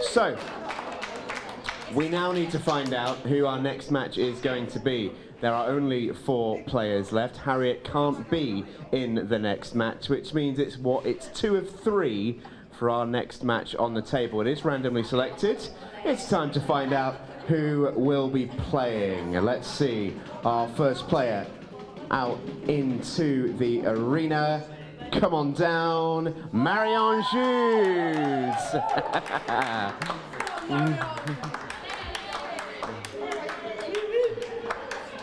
So, we now need to find out who our next match is going to be. There are only 4 players left. Harriet can't be in the next match, which means it's 2 of 3 for our next match on the table. It is randomly selected. It's time to find out who will be playing. Let's see our first player out into the arena. Come on down, Marion Jude.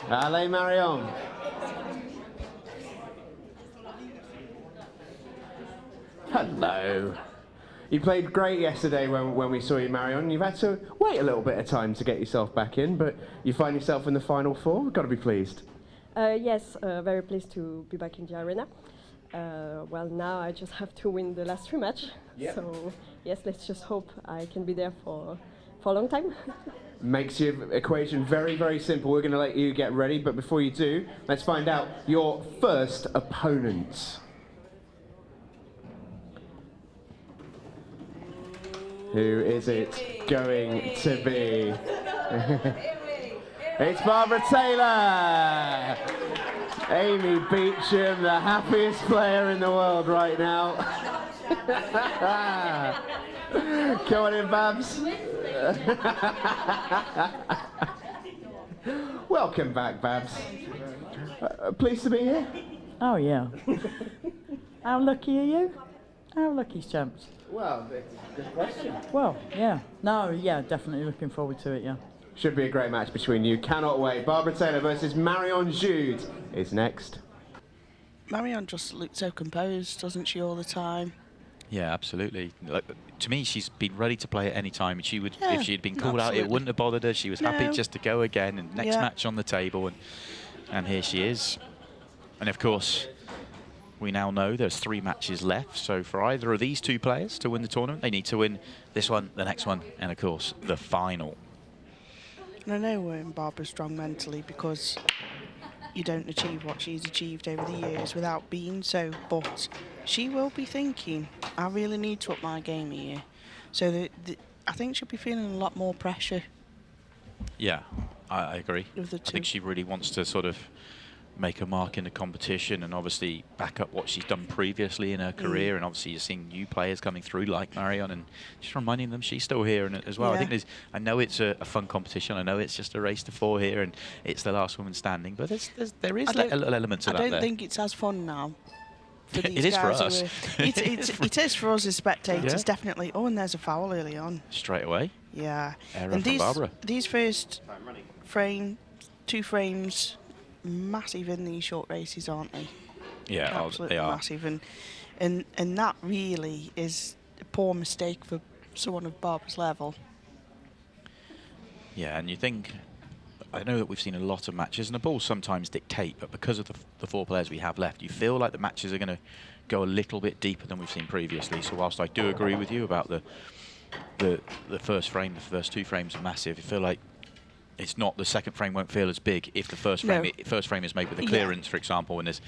Allez, Marion. Hello. You played great yesterday when we saw you, Marion. You've had to wait a little bit of time to get yourself back in, but you find yourself in the final 4. We've got to be pleased. Yes, very pleased to be back in the arena. Well, now I just have to win the last 3 matches. Yep. So, yes, let's just hope I can be there for a long time. Makes your equation very, very simple. We're going to let you get ready, but before you do, let's find out your first opponent. Who is it going to be? It's Barbara Taylor! Amy Beecham, the happiest player in the world right now. Come on in, Babs. Welcome back, Babs. Pleased to be here? Oh, yeah. How lucky are you? How lucky's champs? Well, it's a good question. Well, yeah. No, yeah, definitely looking forward to it, yeah. Should be a great match between you. Cannot wait. Barbara Taylor versus Marion Jude is next. Marion just looks so composed, doesn't she, all the time? Yeah, absolutely. Like, to me, she's been ready to play at any time. She would, Yeah, if she had been called out, it wouldn't have bothered her. She was happy just to go again, and next match on the table, and here she is. And of course, we now know there's 3 matches left. So for either of these 2 players to win the tournament, they need to win this one, the next one, and of course the final. And I know Barbara's strong mentally because you don't achieve what she's achieved over the years without being so, but she will be thinking, I really need to up my game here. So I think she'll be feeling a lot more pressure. Yeah, I agree. Of the 2. I think she really wants to sort of make a mark in the competition and obviously back up what she's done previously in her career. And obviously you're seeing new players coming through like Marion, and just reminding them she's still here and as well. Yeah. I think I know it's a fun competition. I know it's just a race to 4 here and it's the last woman standing, but there is a little element to that. I don't think it's as fun now. For these it is for guys us. It is for us as spectators, definitely. Oh, and there's a foul early on. Straight away. Yeah. Error And from Barbara. these first 2 frames, massive in these short races, aren't they? Yeah, absolutely they are massive, and that really is a poor mistake for someone of Barbara's level. Yeah, and you think, I know that we've seen a lot of matches, and the balls sometimes dictate, but because of the 4 players we have left, you feel like the matches are going to go a little bit deeper than we've seen previously. So whilst I do agree with you about the first frame, the first 2 frames are massive, you feel like it's not, the second frame won't feel as big if the first frame is made with a clearance, for example, when there's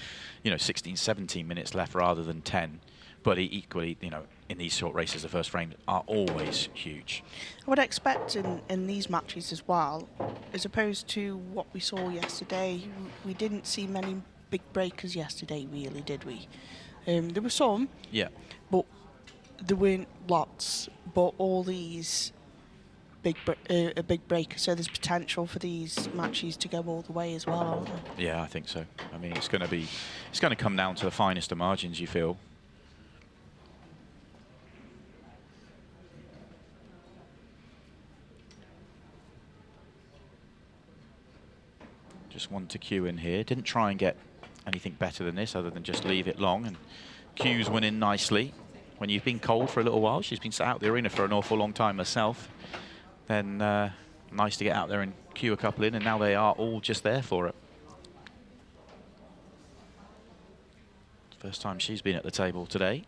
16, 17 minutes left rather than 10. But equally, in these short races, the first frames are always huge. I would expect in these matches as well, as opposed to what we saw yesterday, we didn't see many big breakers yesterday, really, did we? There were some, but there weren't lots. But all these a big breaker, so there's potential for these matches to go all the way as well, aren't there? Yeah, I think so. I mean, it's going to come down to the finest of margins, you feel. Just one to Q in here. Didn't try and get anything better than this other than just leave it long, and Q's winning nicely. When you've been cold for a little while, she's been sat out the arena for an awful long time herself, then nice to get out there and cue a couple in, and now they are all just there for it. First time she's been at the table today.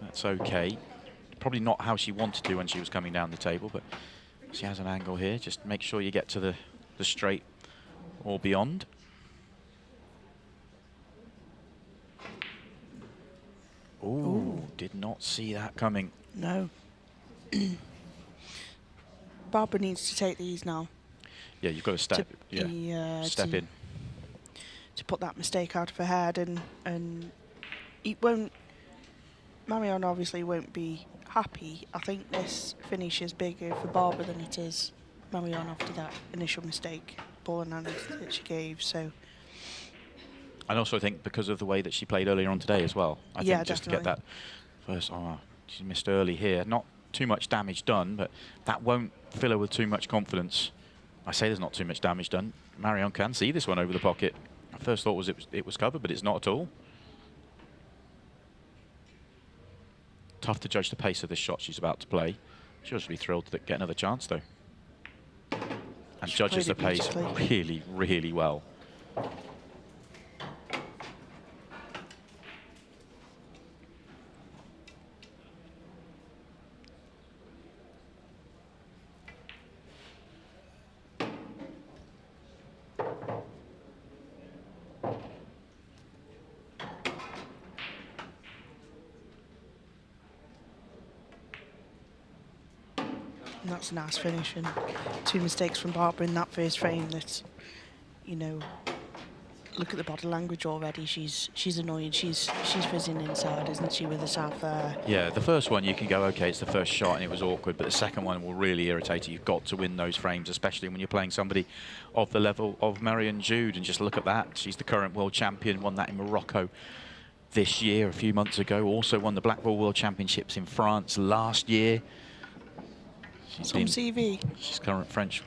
That's okay. Probably not how she wanted to when she was coming down the table, but she has an angle here. Just make sure you get to the straight or beyond. Ooh, did not see that coming. No. Barbara needs to take these now. Yeah, you've got to step. Step in. To put that mistake out of her head, and it won't. Marion obviously won't be happy. I think this finish is bigger for Barbara than it is Marion after that initial mistake, ball and hand that she gave. So. And also I think because of the way that she played earlier on today as well. I think just definitely. to get that first, she missed early here. Not too much damage done, but that won't fill her with too much confidence. I say there's not too much damage done. Marion can see this one over the pocket. My first thought was it was covered, but it's not at all. Tough to judge the pace of this shot she's about to play. She'll just be thrilled to get another chance though. And judges the pace really, really well. And that's a nice finish, and 2 mistakes from Barbara in that first frame. That, you know, look at the body language already. She's annoyed. She's fizzing inside, isn't she, with herself there? Yeah, the first one you can go, okay, it's the first shot and it was awkward, but the second one will really irritate you. You've got to win those frames, especially when you're playing somebody of the level of Marion Jude. And just look at that. She's the current world champion, won that in Morocco this year, a few months ago. Also won the Black Ball World Championships in France last year. Some CV. She's current French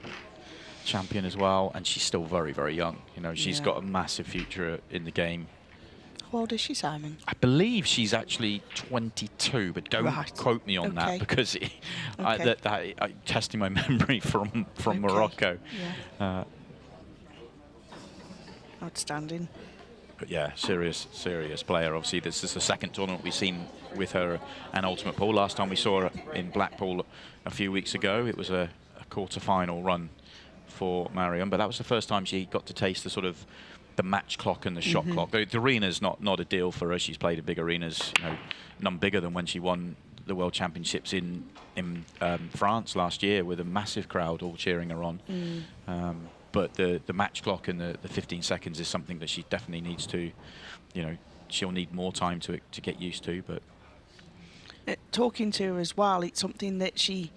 champion as well, and she's still very, very young. You know, she's got a massive future in the game. How old is she, Simon? I believe she's actually 22, but don't quote me on that because I'm testing my memory from Morocco. Yeah. Outstanding. But yeah, serious player. Obviously, this is the second tournament we've seen with her and Ultimate Pool. Last time we saw her in Blackpool a few weeks ago, it was a quarter-final run for Marion, but that was the first time she got to taste the sort of the match clock and the shot clock. The arena's not a deal for her. She's played in big arenas, you know, none bigger than when she won the World Championships in France last year with a massive crowd all cheering her on. But the match clock and the 15 seconds is something that she definitely needs to, you know, she'll need more time to get used to. But talking to her as well, it's something that she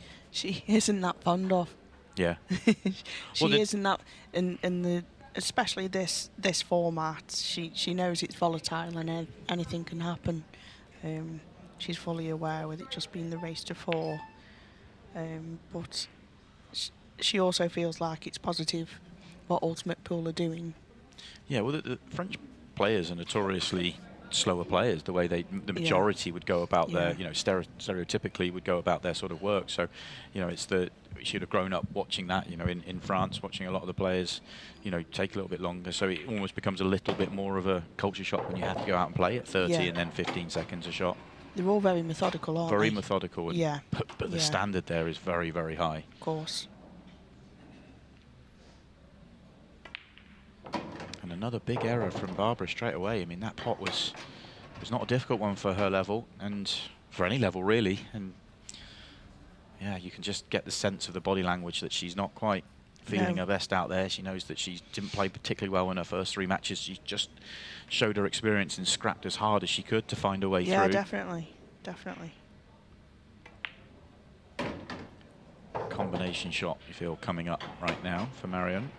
isn't that fond of. Yeah, she isn't that, and especially this format. She knows it's volatile and anything can happen. She's fully aware with it just being the race to 4, but she also feels like it's positive what Ultimate Pool are doing. Yeah, well, the French players are notoriously slower players. The way the majority would go about their, you know, stereotypically would go about their sort of work. So, you know, she'd have grown up watching that, you know, in France, watching a lot of the players, you know, take a little bit longer. So it almost becomes a little bit more of a culture shock when you have to go out and play at 30 and then 15 seconds a shot. They're all very methodical, aren't they? Very methodical. And, but the standard there is very, very high. Of course. And another big error from Barbara straight away. I mean, that pot was not a difficult one for her level, and for any level really. And yeah, you can just get the sense of the body language that she's not quite feeling her best out there. She knows that she didn't play particularly well in her first 3 matches. She just showed her experience and scrapped as hard as she could to find her way through. Yeah, definitely. Combination shot, you feel, coming up right now for Marion.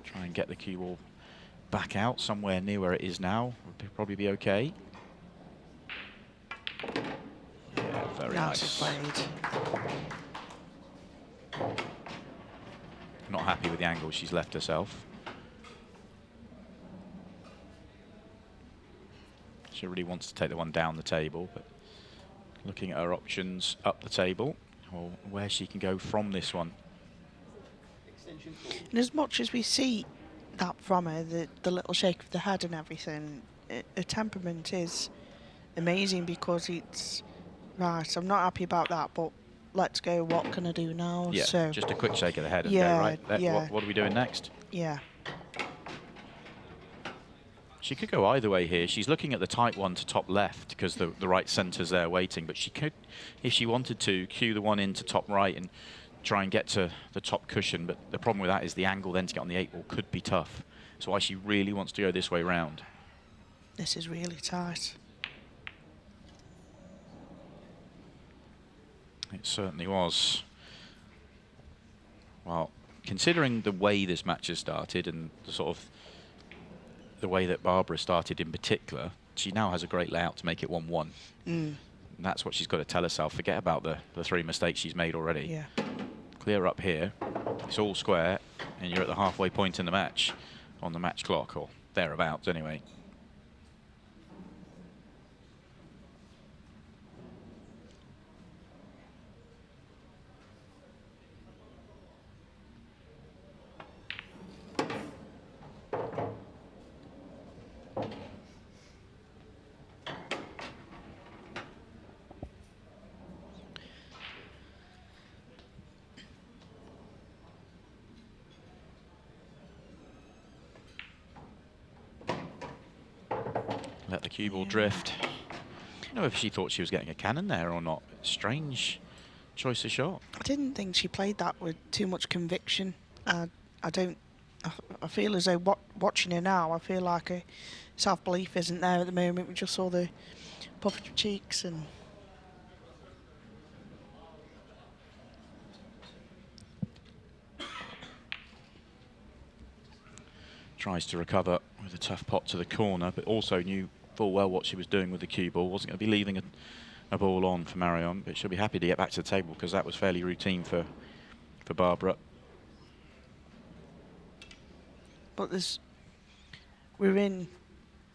Try and get the cue ball back out somewhere near where it is now. Would probably be okay. Yeah, very nice. Not happy with the angle she's left herself. She really wants to take the one down the table, but looking at her options up the table, or where she can go from this one. And as much as we see that from her, the little shake of the head and everything, her temperament is amazing, because it's, right, I'm not happy about that, but let's go, what can I do now? Yeah, so, just a quick shake of the head and go, right, what are we doing next? Yeah. She could go either way here. She's looking at the tight one to top left because the right centre's there waiting. But she could, if she wanted to, cue the one into top right and try and get to the top cushion. But the problem with that is the angle then to get on the 8-ball could be tough. That's why she really wants to go this way round. This is really tight. It certainly was. Well, considering the way this match has started and the sort of the way that Barbara started in particular, she now has a great layout to make it 1-1. And that's what she's got to tell herself. Forget about the 3 mistakes she's made already. Yeah. Clear up here. It's all square, and you're at the halfway point in the match, on the match clock, or thereabouts anyway. Let the cue ball drift. I don't know if she thought she was getting a cannon there or not. Strange choice of shot. I didn't think she played that with too much conviction. I feel as though watching her now, I feel like her self-belief isn't there at the moment. We just saw the puffed cheeks and... Tries to recover with a tough pot to the corner, but also knew full well what she was doing with the cue ball. Wasn't going to be leaving a ball on for Marion, but she'll be happy to get back to the table because that was fairly routine for Barbara. But we're in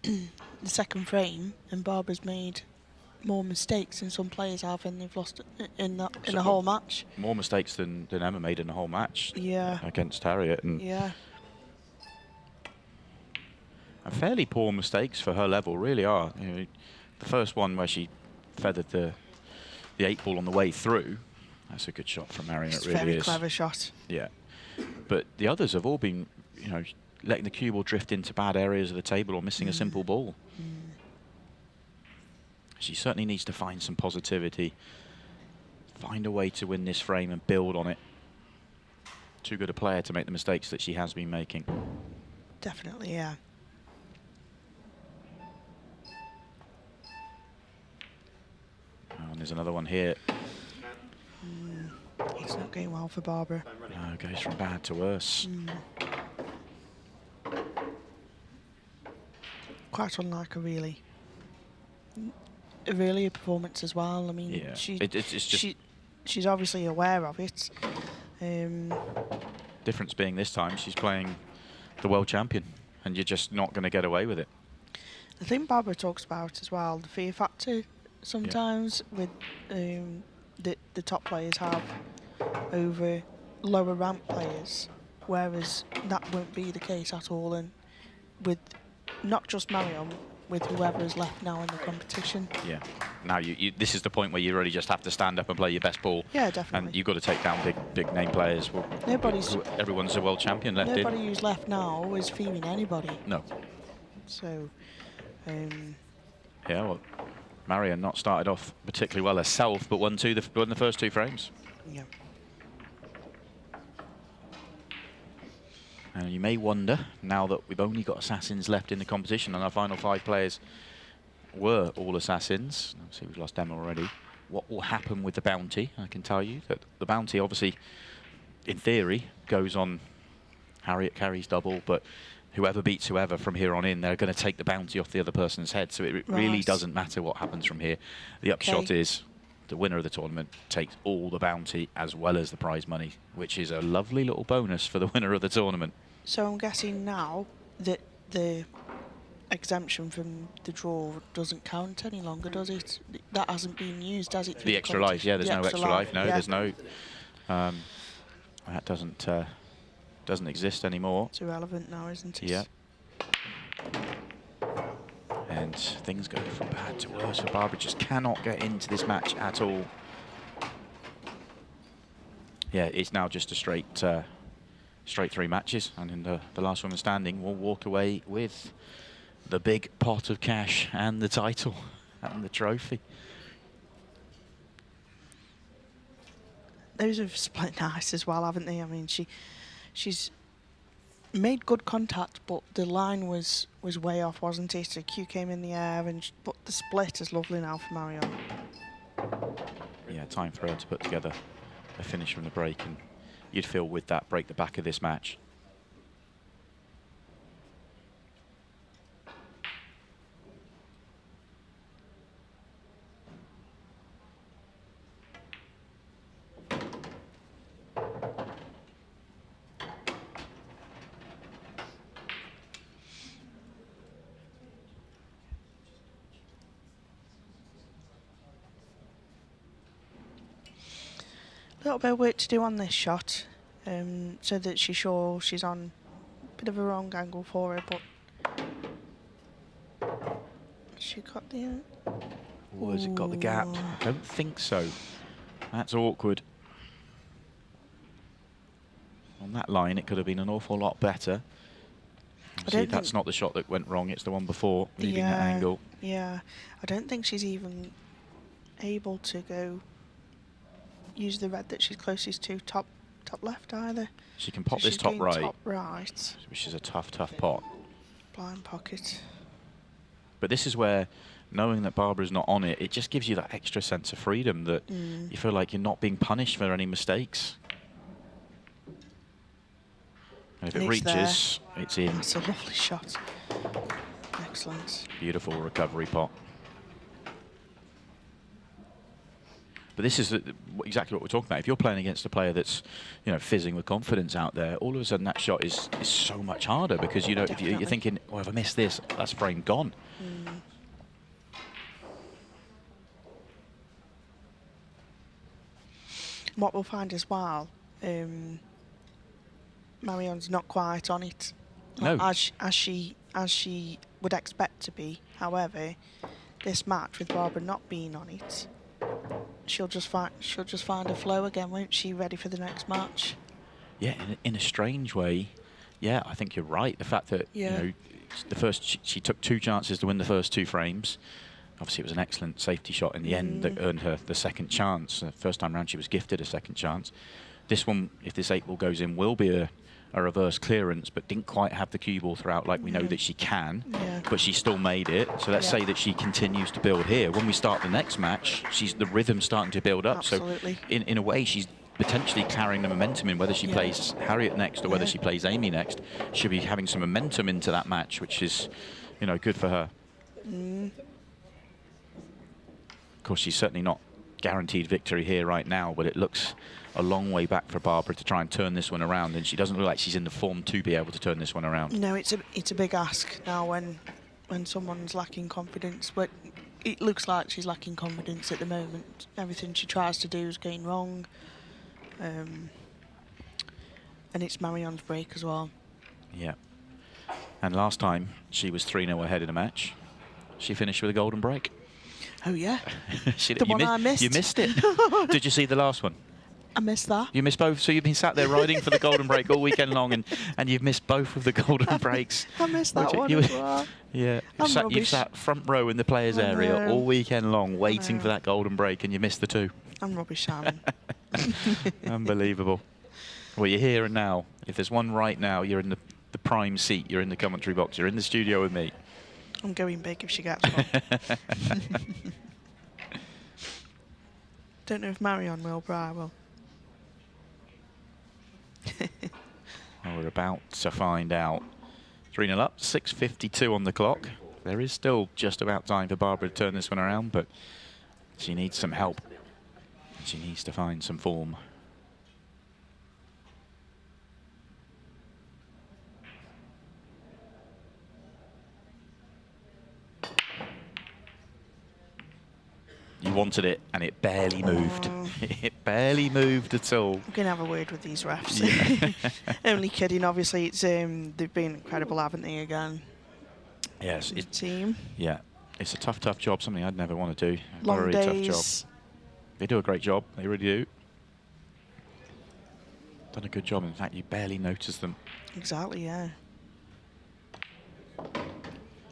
the second frame, and Barbara's made more mistakes than some players have, and they've lost in the whole match. More mistakes than Emma made in the whole match. Yeah. Against Harriet, and yeah. And fairly poor mistakes for her level, really are. You know, the first one where she feathered the 8-ball on the way through, that's a good shot from Marion. It's it really a very is. clever shot. Yeah, but the others have all been, you know, letting the cue ball drift into bad areas of the table or missing a simple ball. She certainly needs to find some positivity, find a way to win this frame and build on it. Too good a player to make the mistakes that she has been making. Definitely, yeah. And there's another one here. It's not going well for Barbara. No, goes from bad to worse. Quite unlike a performance as well. I mean, Yeah. she's obviously aware of it. Difference being this time she's playing the world champion, and you're just not going to get away with it. I think Barbara talks about as well the fear factor sometimes with the top players have over lower rank players, whereas that won't be the case at all, and with not just Marion, with whoever is left now in the competition. Yeah. Now this is the point where you really just have to stand up and play your best ball. Yeah, definitely. And you've got to take down big name players. Well, everyone's a world champion left in. Nobody who's left now is feeding anybody. No. So, yeah, well, Marion not started off particularly well herself, but won the first 2 frames. Yeah. And you may wonder, now that we've only got assassins left in the competition and our final 5 players were all assassins, see we've lost Emma already, what will happen with the bounty? I can tell you that the bounty obviously, in theory, goes on Harriet carries double, but whoever beats whoever from here on in, they're going to take the bounty off the other person's head, so it really doesn't matter what happens from here. The upshot is the winner of the tournament takes all the bounty as well as the prize money, which is a lovely little bonus for the winner of the tournament. So I'm guessing now that the exemption from the draw doesn't count any longer, does it? That hasn't been used, has it? The extra life, yeah, there's no extra life. No, there's no... that doesn't exist anymore. It's irrelevant now, isn't it? Yeah. And things go from bad to worse for Barbara. Just cannot get into this match at all. Yeah, it's now just a straight 3 matches, and in the last woman standing will walk away with the big pot of cash and the title and the trophy. Those have split nice as well, haven't they? I mean, she's made good contact, but the line was way off, wasn't it? The cue came in the air, but the split is lovely now for Marion. Yeah, time for her to put together a finish from the break, and you'd feel with that break the back of this match. A little bit of work to do on this shot, so that she's sure she's on a bit of a wrong angle for her, but she got the... Oh, has it got the gap? I don't think so. That's awkward. On that line, it could have been an awful lot better. See, that's not the shot that went wrong. It's the one before, leaving that angle. Yeah, I don't think she's even able to go use the red that she's closest to, top left either. She can pop So this she's top going right, top right. which is a tough pot. Blind pocket. But this is where, knowing that Barbara's not on it, it just gives you that extra sense of freedom that you feel like you're not being punished for any mistakes. And if it reaches, it's in. That's a lovely shot. Excellent. Beautiful recovery pot. But this is exactly what we're talking about. If you're playing against a player that's, fizzing with confidence out there, all of a sudden that shot is so much harder, because if you're thinking, well, if I miss this, that's frame gone. What we'll find as well, Marion's not quite on it, No. as she would expect to be. However, this match with Barbara not being on it, she'll just find a flow again, won't she? Ready for the next match. Yeah, in a strange way. Yeah, I think you're right. The fact that the first she took 2 chances to win the first 2 frames. Obviously, it was an excellent safety shot in the end that earned her the second chance. First time round, she was gifted a second chance. This one, if this 8 ball goes in, will be a reverse clearance, but didn't quite have the cue ball throughout like we know that she can. But she still made it. So let's say that she continues to build here. When we start the next match, the rhythm's starting to build up. Absolutely. So in a way, she's potentially carrying the momentum in, whether she plays Harriet next or whether she plays Amy next. She'll be having some momentum into that match, which is, good for her. Of course, she's certainly not guaranteed victory here right now, but it looks a long way back for Barbara to try and turn this one around, and she doesn't look like she's in the form to be able to turn this one around. No, it's a big ask now when someone's lacking confidence, but it looks like she's lacking confidence at the moment. Everything she tries to do is going wrong, and it's Marion's break as well. Yeah. And last time she was 3-0 ahead in a match, she finished with a golden break. Oh yeah, The one I missed. You missed it. Did you see the last one? I missed that. You missed both, so you've been sat there riding for the golden break all weekend long, and you've missed both of the golden breaks. I missed that one as well. Yeah, you've sat front row in the players' area all weekend long, waiting for that golden break, and you missed the 2. I'm rubbish, Simon. Unbelievable. Well, you're here and now. If there's one right now, you're in the prime seat. You're in the commentary box. You're in the studio with me. I'm going big if she gets one. Don't know if Marion will, but I will. Well, we're about to find out. 3-0 up, 6:52 on the clock. There is still just about time for Barbara to turn this one around, but she needs some help. She needs to find some form. You wanted it, and it barely moved. It barely moved at all. I'm going to have a word with these refs. Only kidding, obviously. It's they've been incredible, haven't they, again? Yes. The team. Yeah. It's a tough job, something I'd never want to do. Long Very days. tough job. They do a great job. They really do. Done a good job. In fact, you barely notice them. Exactly, yeah.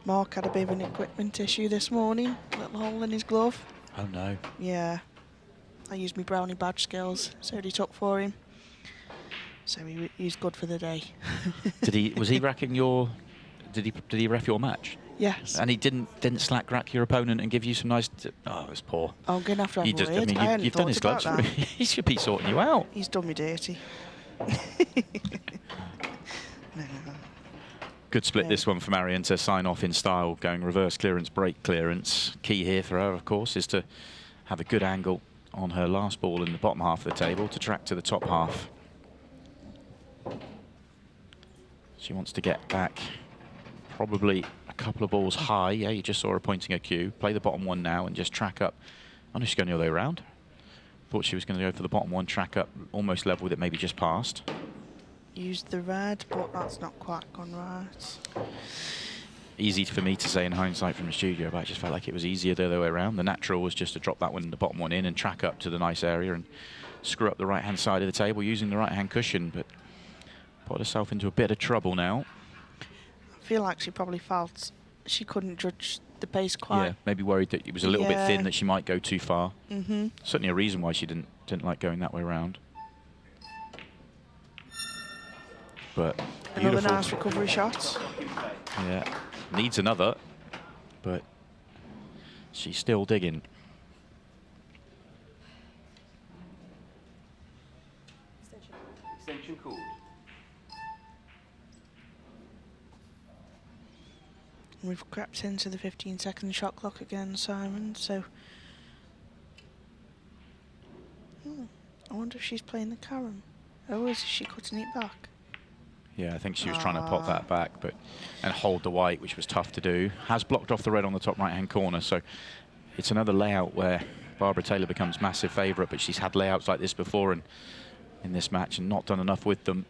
Mark had a bit of an equipment issue this morning. Little hole in his glove. Oh no. Yeah. I used my brownie badge skills, so he took for him. So he's good for the day. Was he racking your? Did he ref your match? Yes. And he didn't slack rack your opponent and give you some nice. Oh, it was poor. I'm going to have to have You a just, I word. mean, I hadn't you've done thought his about gloves. that. He should be sorting you out. He's done me dirty. No. Good split Yeah. this one for Marion to sign off in style, going reverse clearance, break clearance. Key here for her, of course, is to have a good angle on her last ball in the bottom half of the table to track to the top half. She wants to get back probably a couple of balls high. Yeah, you just saw her pointing her cue. Play the bottom one now and just track up. I know she's going the other way around. Thought she was going to go for the bottom one, track up, almost level with it, maybe just past. Used the red, but that's not quite gone right. Easy for me to say in hindsight from the studio, but I just felt like it was easier the other way around. The natural was just to drop that one, the bottom one in, and track up to the nice area and screw up the right-hand side of the table using the right-hand cushion, but put herself into a bit of trouble now. I feel like she probably felt she couldn't judge the pace quite. Yeah, maybe worried that it was a little bit thin, that she might go too far. Certainly a reason why she didn't like going that way around. But Another beautiful. nice recovery shot. Yeah, needs another, but she's still digging. Extension called. We've crept into the 15-second shot clock again, Simon, so... I wonder if she's playing the carom. Or is she cutting it back? Yeah, I think she was trying to pop that back and hold the white, which was tough to do. Has blocked off the red on the top right-hand corner, so it's another layout where Barbara Taylor becomes massive favourite, but she's had layouts like this before in this match and not done enough with them.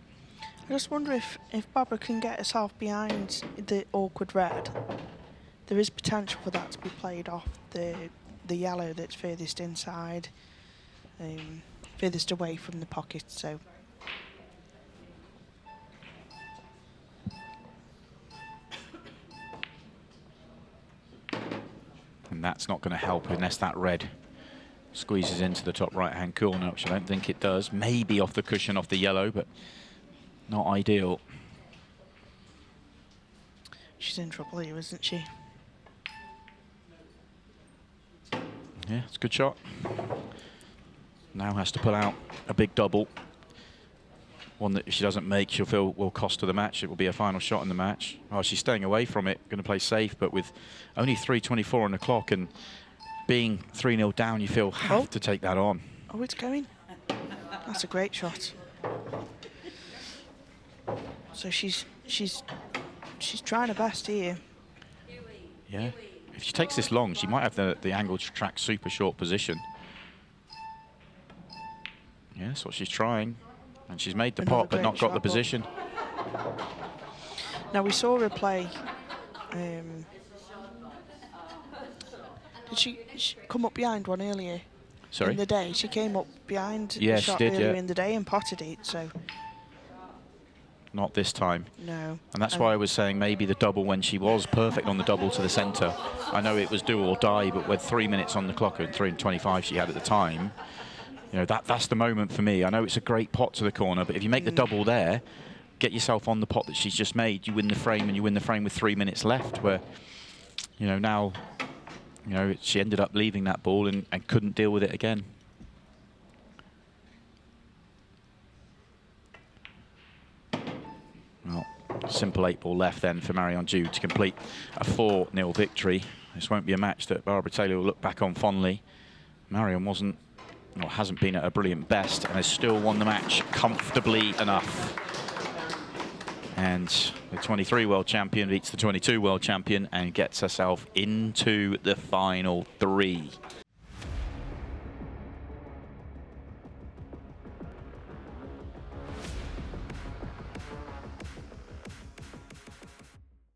I just wonder if Barbara can get herself behind the awkward red. There is potential for that to be played off the yellow that's furthest inside, furthest away from the pocket, so... And that's not going to help unless that red squeezes into the top right-hand corner, which I don't think it does. Maybe off the cushion, off the yellow, but not ideal. She's in trouble here, isn't she? Yeah, it's a good shot. Now has to pull out a big double. One that if she doesn't make, she'll feel will cost her the match. It will be a final shot in the match. Oh, she's staying away from it, going to play safe, but with only 3:24 on the clock and being 3-0 down, you feel have to take that on. Oh, it's going. That's a great shot. So she's trying her best here. Yeah. If she takes this long, she might have the angle to track super short position. Yeah, that's what she's trying. And she's made the Another pot, but great not got shot the position. Now we saw her play. Did she come up behind one earlier? Sorry? In the day, she came up behind Yeah, the she shot did, earlier yeah. in the day and potted it. So Not this time. no. And that's why I was saying maybe the double when she was perfect on the double to the centre. I know it was do or die, but with 3 minutes on the clock and 3:25 she had at the time, you know, that's the moment for me. I know it's a great pot to the corner, but if you make the double there, get yourself on the pot that she's just made, you win the frame, and you win the frame with 3 minutes left, where, you know, now, you know, she ended up leaving that ball and couldn't deal with it again. Well, simple 8-ball left then for Marion Jude to complete a 4-0 victory. This won't be a match that Barbara Taylor will look back on fondly. Marion hasn't been at her brilliant best and has still won the match comfortably enough. And the 23 world champion beats the 22 world champion and gets herself into the final 3.